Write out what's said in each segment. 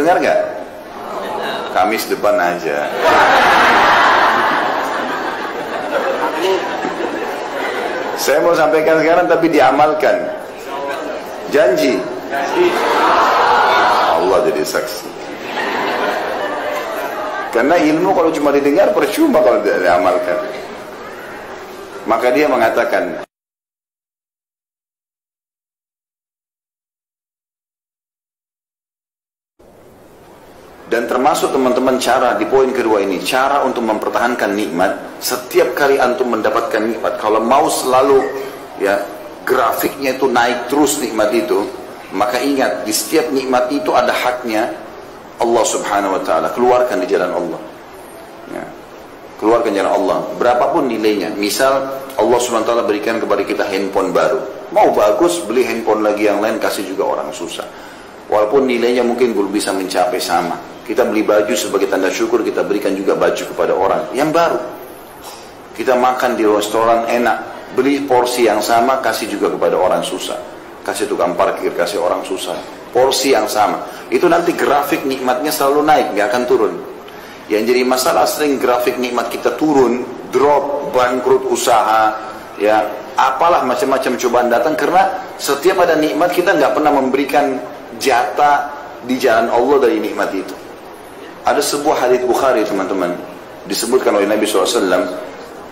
dengar nggak? Kamis depan aja. Saya mau sampaikan sekarang tapi diamalkan. Janji. Allah jadi saksi. Karena ilmu kalau cuma didengar percuma kalau tidak diamalkan. Maka dia mengatakan, dan termasuk teman-teman cara di poin kedua ini, cara untuk mempertahankan nikmat. Setiap kali antum mendapatkan nikmat, kalau mau selalu ya grafiknya itu naik terus nikmat itu, maka ingat di setiap nikmat itu ada haknya Allah Subhanahu wa taala. Keluarkan di jalan Allah. Ya. Keluarkan jalan Allah, berapapun nilainya. Misal Allah Subhanahu wa taala berikan kepada kita handphone baru. Mau bagus, beli handphone lagi yang lain, kasih juga orang susah. Walaupun nilainya mungkin belum bisa mencapai sama. Kita beli baju sebagai tanda syukur, kita berikan juga baju kepada orang yang baru. Kita makan di restoran enak, beli porsi yang sama, kasih juga kepada orang susah. Kasih tukang parkir, kasih orang susah. Porsi yang sama. Itu nanti grafik nikmatnya selalu naik, nggak akan turun. Yang jadi masalah sering grafik nikmat kita turun, drop, bangkrut usaha, ya apalah macam-macam cobaan datang, karena setiap ada nikmat kita nggak pernah memberikan jatah di jalan Allah dari nikmat itu. Ada sebuah hadits Bukhari teman-teman, disebutkan oleh Nabi SAW,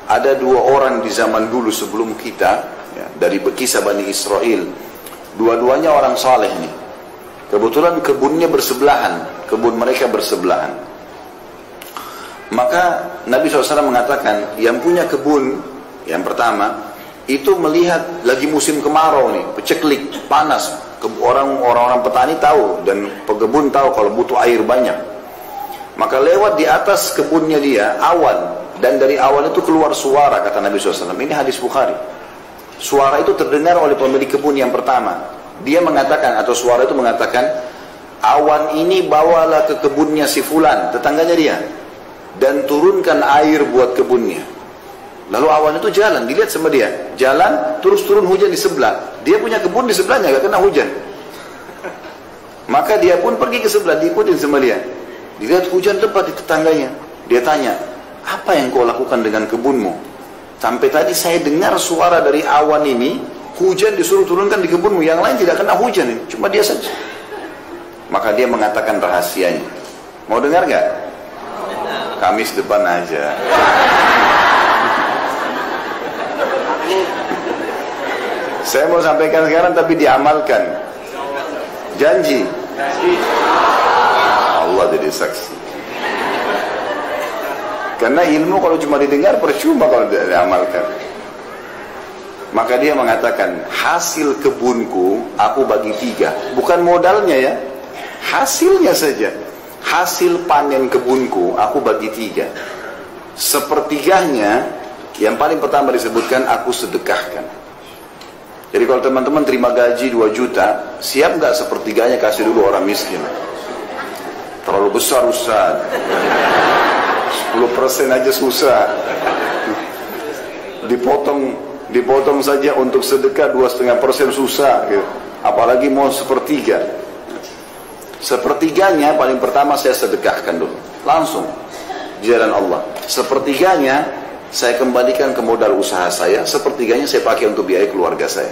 ada dua orang di zaman dulu sebelum kita, ya, dari kisah Bani Israel, dua-duanya orang saleh nih. Kebetulan kebunnya bersebelahan, kebun mereka bersebelahan. Maka Nabi SAW mengatakan, yang punya kebun, yang pertama, itu melihat lagi musim kemarau nih, peceklik, panas. Orang-orang petani tahu, dan pekebun tahu kalau butuh air banyak. Maka lewat di atas kebunnya dia, awan. Dan dari awan itu keluar suara, kata Nabi SAW. Ini hadis Bukhari. Suara itu terdengar oleh pemilik kebun yang pertama. Dia mengatakan, atau suara itu mengatakan, awan ini bawalah ke kebunnya si fulan, tetangganya dia, dan turunkan air buat kebunnya. Lalu awan itu jalan, dilihat sama dia, jalan, terus turun hujan di sebelah. Dia punya kebun di sebelahnya, gak kena hujan. Maka dia pun pergi ke sebelah, diikutin sama dia. Dilihat hujan tepat di tetangganya. Dia tanya, apa yang kau lakukan dengan kebunmu? Sampai tadi saya dengar suara dari awan ini, hujan disuruh turunkan di kebunmu, yang lain tidak kena hujan ini, cuma dia saja. Maka dia mengatakan rahasianya. Mau dengar gak? Kamis depan aja. Saya mau sampaikan sekarang tapi diamalkan. Janji. Allah jadi saksi. Karena ilmu kalau cuma didengar percuma kalau tidak diamalkan. Maka dia mengatakan, hasil kebunku aku bagi 3. Bukan modalnya ya, hasilnya saja. Hasil panen kebunku aku bagi 3. Sepertiganya, yang paling pertama disebutkan, aku sedekahkan. Jadi kalau teman-teman terima gaji 2 juta, siap nggak sepertiganya kasih dulu orang miskin? Terlalu besar Ustaz. 10% aja susah. Dipotong saja untuk sedekah 2,5% susah gitu. Apalagi mau sepertiga. Sepertiganya paling pertama saya sedekahkan dulu, langsung di jalan Allah. Sepertiganya saya kembalikan ke modal usaha saya, sepertiganya saya pakai untuk biaya keluarga saya.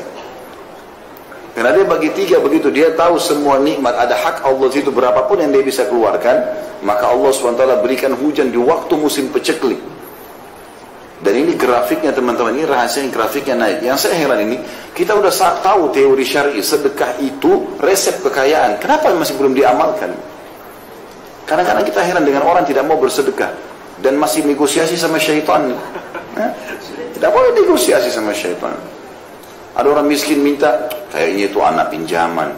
Karena dia bagi 3 begitu, dia tahu semua nikmat ada hak Allah itu, berapapun yang dia bisa keluarkan, maka Allah SWT berikan hujan di waktu musim peceklik. Dan ini grafiknya teman-teman, ini rahasianya grafiknya naik. Yang saya heran ini, kita udah tahu teori syar'i, sedekah itu resep kekayaan. Kenapa masih belum diamalkan? Kadang-kadang kita heran dengan orang tidak mau bersedekah dan masih negosiasi sama syaitan. Tidak boleh negosiasi sama syaitan. Ada orang miskin minta, kayaknya itu anak pinjaman.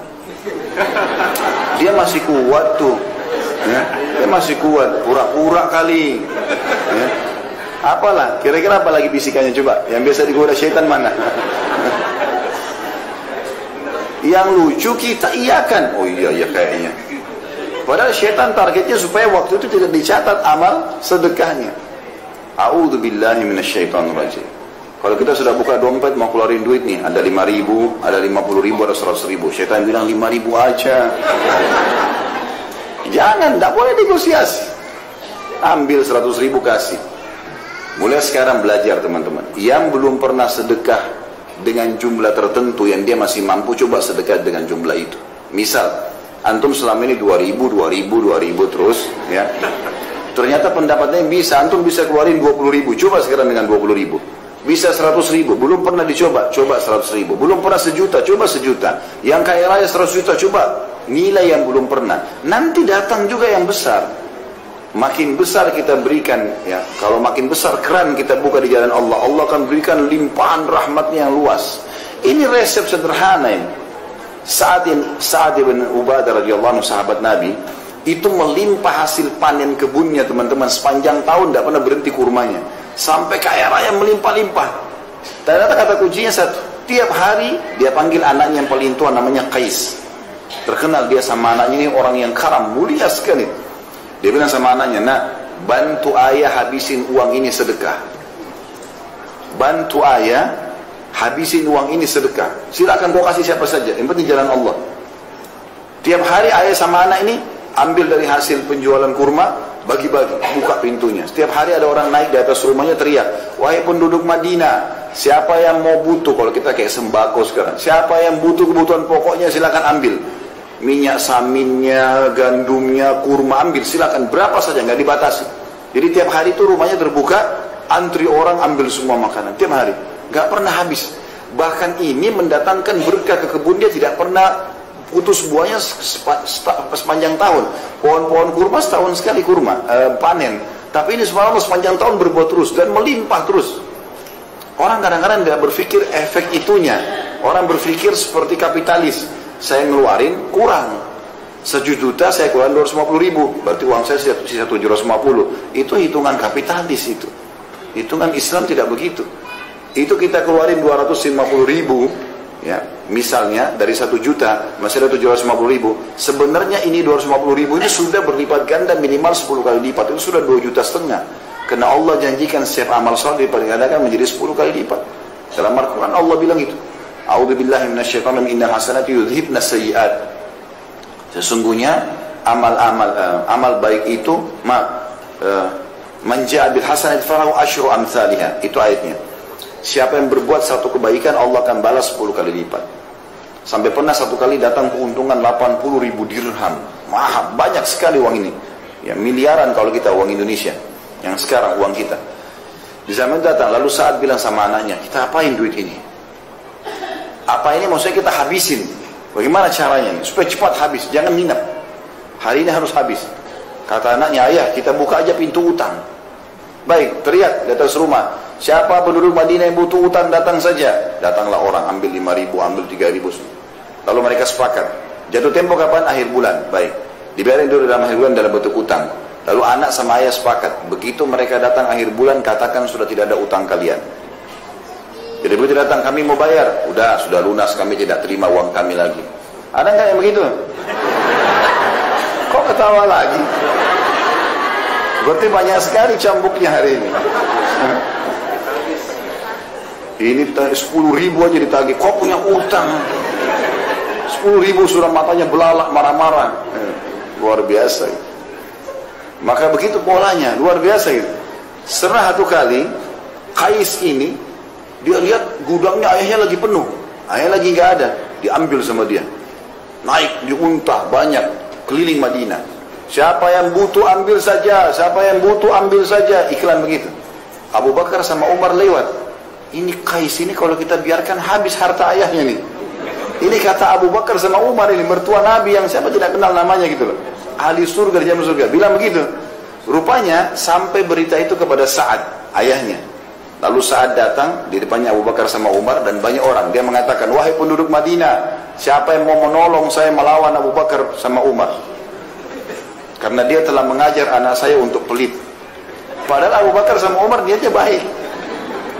Dia masih kuat tuh, ya. Dia masih kuat, pura-pura kali, ya. Apalah, kira-kira apa lagi bisikannya coba? Yang biasa digoda syaitan mana? Yang lucu kita iyakan, oh iya kayaknya. Padahal syaitan targetnya supaya waktu itu tidak dicatat amal sedekahnya. A'udzubillahi minasyaitonirrajim. Kalau kita sudah buka dompet mau keluarin duit nih, ada 5.000, ada 50.000, ada 100.000. Syaitan bilang 5.000 aja. Jangan, tidak boleh negosiasi. Ambil 100.000 kasih. Mulai sekarang belajar teman-teman. Yang belum pernah sedekah dengan jumlah tertentu yang dia masih mampu, coba sedekah dengan jumlah itu. Misal, antum selama ini 2.000 terus, ya. Ternyata pendapatnya bisa, antum bisa keluarin 20.000, coba sekarang dengan 20.000. Bisa 100.000, belum pernah dicoba, coba 100.000. Belum pernah sejuta, coba sejuta. Yang kaya raya 100 juta, coba nilai yang belum pernah. Nanti datang juga yang besar. Makin besar kita berikan, ya. Kalau makin besar keran kita buka di jalan Allah, Allah akan berikan limpahan rahmatnya yang luas. Ini resep sederhana ini. Sa'ad bin Ubadah radhiyallahu anhu, sahabat Nabi, itu melimpah hasil panen kebunnya teman-teman, sepanjang tahun tidak pernah berhenti kurmanya, sampai kaya raya melimpah-limpah. Ternyata kata kuncinya satu, tiap hari dia panggil anaknya yang paling tua namanya Qais. Terkenal dia sama anaknya ini orang yang karam, mulia sekali. Dia bilang sama anaknya, nak, bantu ayah habisin uang ini sedekah. Bantu ayah habisin uang ini sedekah. Silakan kau kasih siapa saja, yang penting jalan Allah. Tiap hari ayah sama anak ini ambil dari hasil penjualan kurma, bagi-bagi, buka pintunya. Setiap hari ada orang naik di atas rumahnya teriak, wahai penduduk Madinah, siapa yang mau butuh, kalau kita kayak sembako sekarang, siapa yang butuh kebutuhan pokoknya silakan ambil. Minyak saminnya, gandumnya, kurma, ambil silakan, berapa saja, nggak dibatasi. Jadi tiap hari itu rumahnya terbuka, antri orang ambil semua makanan, tiap hari, nggak pernah habis. Bahkan ini mendatangkan berkah ke kebun dia, tidak pernah putus buahnya sepanjang tahun. Pohon-pohon kurma setahun sekali panen. Tapi ini subhanallah sepanjang tahun berbuah terus dan melimpah terus. Orang kadang-kadang tidak berpikir efek itunya. Orang berpikir seperti kapitalis. Saya ngeluarin kurang. 1 juta saya keluarin 250.000. Berarti uang saya sisa 750. Itu hitungan kapitalis itu. Hitungan Islam tidak begitu. Itu kita keluarin 250.000. Ya, misalnya dari 1 juta masih ada 750.000. Sebenarnya ini 250.000 ini sudah berlipat ganda minimal 10 kali lipat. Itu sudah 2,5 juta. Karena Allah janjikan setiap amal saleh dipergandakan menjadi 10 kali lipat. Dalam Al-Quran Allah bilang itu. A'udzubillahi minasyaitonir rajim, innal hasanati yudhibna sayyi'at. Sesungguhnya amal baik itu man ja'a bil hasanati falahu asyru amsalihha. Itu ayatnya. Siapa yang berbuat satu kebaikan, Allah akan balas 10 kali lipat. Sampai pernah satu kali datang keuntungan 80.000 dirham. Mahal, banyak sekali uang ini. Ya, miliaran kalau kita uang Indonesia. Yang sekarang uang kita. Di zaman datang, lalu Sa'ad bilang sama anaknya, kita apain duit ini? Apa ini maksudnya kita habisin? Bagaimana caranya? Supaya cepat habis, jangan nginep. Hari ini harus habis. Kata anaknya, ayah kita buka aja pintu utang. Baik, teriak di atas rumah. Siapa penduduk Madinah yang butuh utang datang saja. Datanglah orang, ambil 5.000, ambil 3.000. Lalu mereka sepakat. Jatuh tempo kapan? Akhir bulan. Baik, dibiarin dulu dalam akhir bulan dalam bentuk utang. Lalu anak sama ayah sepakat. Begitu mereka datang akhir bulan, katakan sudah tidak ada utang kalian. Jadi begitu datang, kami mau bayar. Udah, sudah lunas, kami tidak terima uang kami lagi. Ada nggak yang begitu? Kok ketawa lagi? Berarti banyak sekali cambuknya hari ini. Ini 10.000 aja ditagih. Kok punya utang? 10.000 sudah matanya belalak, marah-marah. Luar biasa. Maka begitu polanya, luar biasa itu. Pernah satu kali, Qais ini, dia lihat gudangnya ayahnya lagi penuh. Ayah lagi nggak ada, diambil sama dia. Naik di unta banyak, keliling Madinah. Siapa yang butuh ambil saja, siapa yang butuh ambil saja, iklan begitu. Abu Bakar sama Umar lewat. Ini Qais ini kalau kita biarkan habis harta ayahnya nih. Ini kata Abu Bakar sama Umar ini, mertua Nabi yang siapa tidak kenal namanya gitu loh. Ahli surga di jalan surga, bilang begitu. Rupanya sampai berita itu kepada Sa'ad, ayahnya. Lalu Sa'ad datang di depannya Abu Bakar sama Umar dan banyak orang. Dia mengatakan, wahai penduduk Madinah, siapa yang mau menolong saya melawan Abu Bakar sama Umar? Karena dia telah mengajar anak saya untuk pelit. Padahal Abu Bakar sama Umar niatnya baik.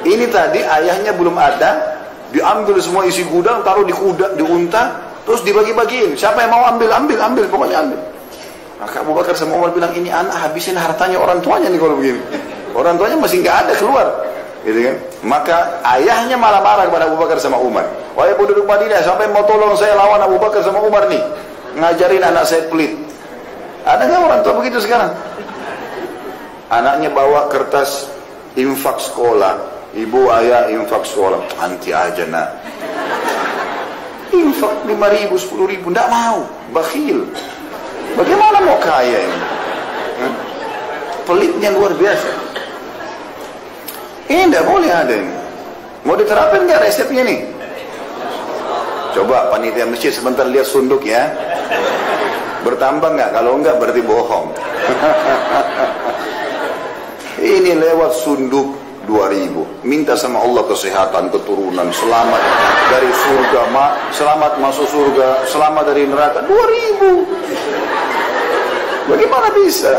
Ini tadi ayahnya belum ada, diambil semua isi gudang, taruh di unta, terus dibagi-bagiin. Siapa yang mau ambil, pokoknya ambil. Maka Abu Bakar sama Umar bilang, ini anak habisin hartanya orang tuanya nih kalau begini. Orang tuanya masih nggak ada keluar. Gitu kan? Maka ayahnya malah marah kepada Abu Bakar sama Umar. Wahai penduduk Madinah, siapa yang mau tolong saya lawan Abu Bakar sama Umar nih? Ngajarin anak saya pelit. Ada nggak orang tua begitu sekarang? Anaknya bawa kertas infak sekolah, ibu ayah infak sekolah, anti aja nak. Infak 5.000, 10.000, tidak mau, bakhil. Bagaimana mau kaya ini? Pelitnya luar biasa. Ini tidak boleh ada ini. Mau diterapin nggak resepnya nih? Coba panitia masjid sebentar lihat sunduk ya. Bertambah nggak? Kalau enggak berarti bohong. Ini lewat sunduk 2.000. Minta sama Allah kesehatan, keturunan, selamat dari surga, selamat masuk surga, selamat dari neraka. 2.000. Bagaimana bisa?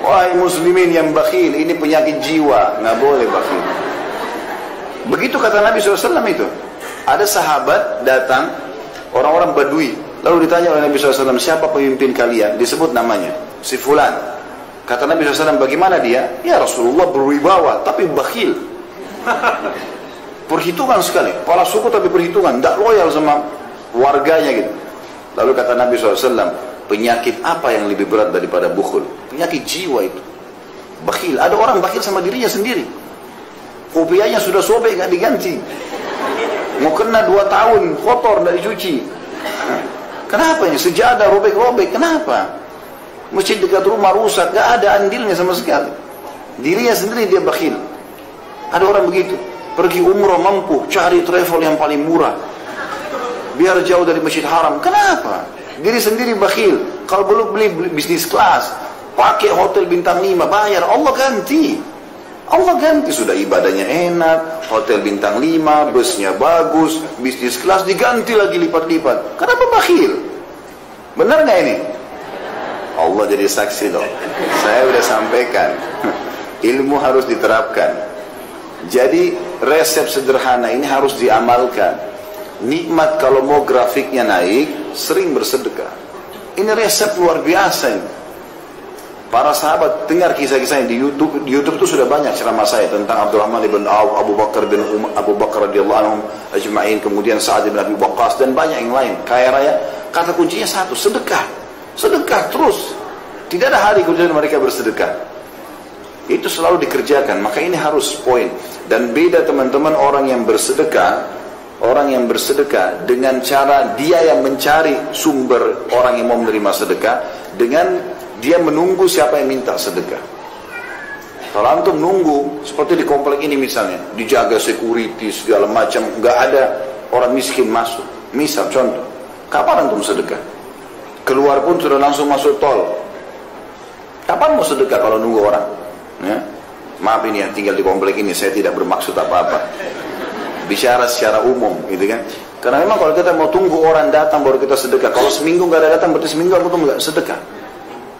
Wahai muslimin yang bakhil, ini penyakit jiwa, nggak boleh bakhil. Begitu kata Nabi SAW itu. Ada sahabat datang, orang-orang Badui. Lalu ditanya oleh Nabi SAW, siapa pemimpin kalian? Disebut namanya, si Fulan. Kata Nabi SAW, bagaimana dia? Ya Rasulullah berwibawa, tapi bakhil. Perhitungan sekali, kepala suku tapi perhitungan, tidak loyal sama warganya gitu. Lalu kata Nabi SAW, penyakit apa yang lebih berat daripada bukhul? Penyakit jiwa itu. Bakhil, ada orang bakhil sama dirinya sendiri. Kopiahnya sudah sobek, nggak diganti. Mau kena 2 tahun, kotor, tidak dicuci. Kenapa ya? Sejadah robek-robek, kenapa? Masjid dekat rumah rusak, gak ada andilnya sama sekali. Dirinya sendiri dia bakhil. Ada orang begitu, pergi umrah mampu, cari travel yang paling murah, biar jauh dari Masjid Haram. Kenapa? Diri sendiri bakhil. Kalau belum beli bisnis kelas, pakai hotel bintang 5, bayar, Allah ganti. Allah ganti, sudah ibadahnya enak, hotel bintang 5, busnya bagus, bisnis kelas diganti lagi lipat-lipat. Kenapa bakhil? Benar nggak ini? Allah jadi saksi loh. Saya udah sampaikan. Ilmu harus diterapkan. Jadi resep sederhana ini harus diamalkan. Nikmat kalau mau grafiknya naik, sering bersedekah. Ini resep luar biasa ini. Para sahabat dengar kisah-kisahnya di YouTube. Di YouTube itu sudah banyak ceramah saya tentang Abdurrahman bin Auf, Abu Bakar radhiyallahu anhum ajma'in, kemudian Sa'ad bin Abi Waqqas dan banyak yang lain. Kaya raya. Kata kuncinya satu, sedekah. Sedekah terus. Tidak ada hari kemudian mereka bersedekah. Itu selalu dikerjakan. Maka ini harus poin. Dan beda teman-teman orang yang bersedekah. Orang yang bersedekah dengan cara dia yang mencari sumber orang yang mau menerima sedekah, dengan dia menunggu siapa yang minta sedekah. Kalau antum nunggu seperti di komplek ini misalnya, dijaga security segala macam, nggak ada orang miskin masuk. Misal contoh, kapan antum sedekah? Keluar pun sudah langsung masuk tol. Kapan mau sedekah kalau nunggu orang? Ya? Maaf ini yang tinggal di komplek ini, saya tidak bermaksud apa-apa. Bicara secara umum, gitu kan? Karena memang kalau kita mau tunggu orang datang baru kita sedekah. Kalau seminggu nggak ada datang, berarti seminggu aku tuh nggak sedekah.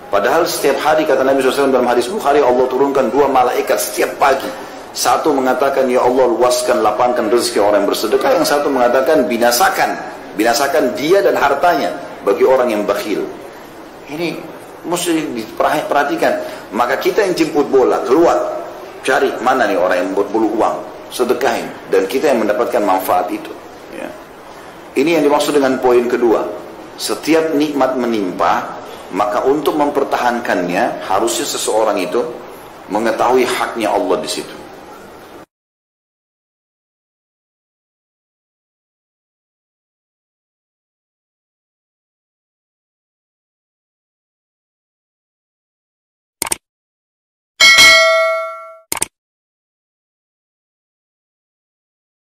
Padahal setiap hari kata Nabi SAW dalam hadis Bukhari, Allah turunkan 2 malaikat setiap pagi. Satu mengatakan, ya Allah luaskan, lapangkan rezeki orang yang bersedekah. Yang satu mengatakan, binasakan dia dan hartanya bagi orang yang bakhil. Ini mesti diperhatikan. Maka kita yang jemput bola, keluar, cari mana nih orang yang buat bulu uang, sedekahin, dan kita yang mendapatkan manfaat itu. Ya. Ini yang dimaksud dengan poin kedua. Setiap nikmat menimpa, maka untuk mempertahankannya harusnya seseorang itu mengetahui haknya Allah di situ.